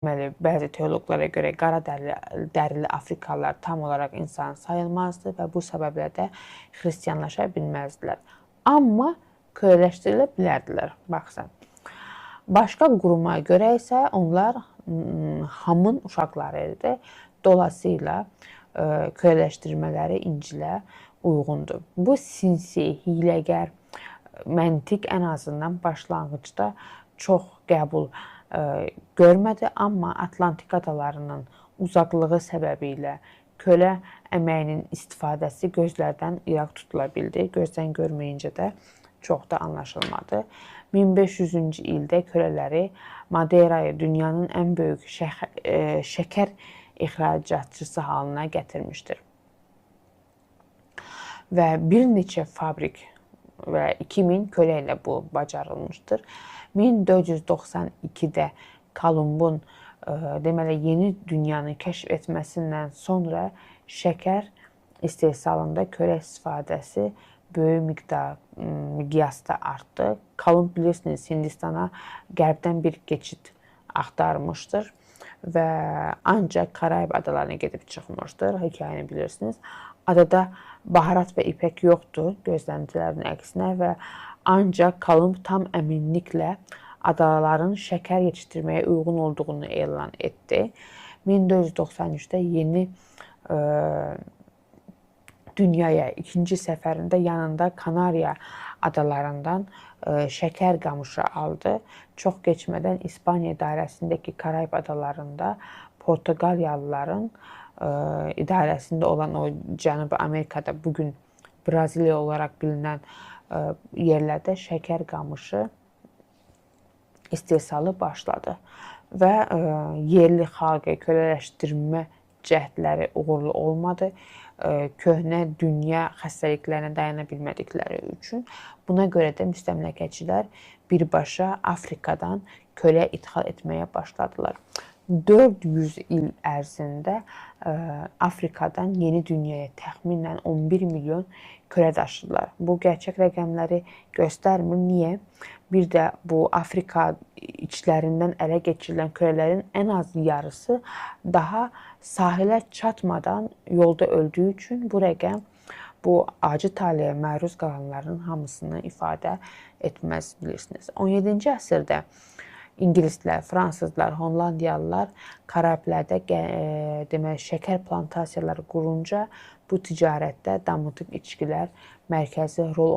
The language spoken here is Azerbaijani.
Deməli, bəzi teoloqlara görə qara dərili Afrikalılar tam olaraq insan sayılmazdı və bu səbəblə də xristianlaşa bilməzdilər. Amma kölələşdirilə bilərdilər. Baxsan. Başqa quruma görə isə onlar Hamın uşaqları idi. Dolayısıyla kölələşdirmələri İncilə uyğundur. Bu sinsi, hiyləgər məntiq ən azından başlanğıcda çox qəbul görmədi, amma Atlantik adalarının uzaqlığı səbəbilə kölə əməyinin istifadəsi gözlərdən iraq tutula bildi. Gözdən görməyincə də çox da anlaşılmadı. 1500-cü ildə kölələri Madeirayı dünyanın ən böyük şəkər ixracatçısı halına gətirmişdir. Və bir neçə fabrik və 2000 kölə ilə bu bacarılmışdır. 1492-də Kolumbun deməli yeni dünyanı kəşf etməsindən sonra şəkər istehsalında kölə istifadəsi böyük miqyasda artdı. Kolumb bilirsiniz Hindistana qərbdən bir keçid axtarmışdır və ancaq Karayib adalarına gedib çıxmışdır. Hekayəni bilirsiniz. Adada baharat və ipək yoxdur gözləntilərin əksinə və ancaq Kolumb tam əminliklə adaların şəkər yetişdirməyə uyğun olduğunu elan etdi. 1493-də yeni dünyaya ikinci səfərində yanında Kanariya adalarından şəkər qamışı aldı. Çox keçmədən İspaniya idarəsindəki Karayib adalarında Portuqaliyalıların idarəsində olan o Cənubi Amerikada bugün Braziliya olaraq bilinən yerlərdə şəkər qamışı istehsalı başladı və yerli xalqı kölələşdirmə cəhdləri uğurlu olmadı. Köhnə dünya xəstəliklərinə dayana bilmədikləri üçün buna görə də müstəmləkəçilər birbaşa Afrikadan kölə ixal etməyə başladılar. 400 il ərzində Afrikadan yeni dünyaya təxminən 11 milyon kölə daşıdılar. Bu gerçək rəqəmləri göstərmir. Niyə? Bir də bu Afrika içlərindən ələ keçirilən kölələrin ən az yarısı daha sahilə çatmadan yolda öldüyü üçün bu rəqəm bu acı taleyə məruz qalanların hamısını ifadə etməz, bilirsiniz. 17-ci əsrdə İngilislər, Fransızlar, Hollandiyalılar Karayiblərdə deməli şəkər plantasiyaları qurunca bu ticarətdə damıtıq içkilər mərkəzi rol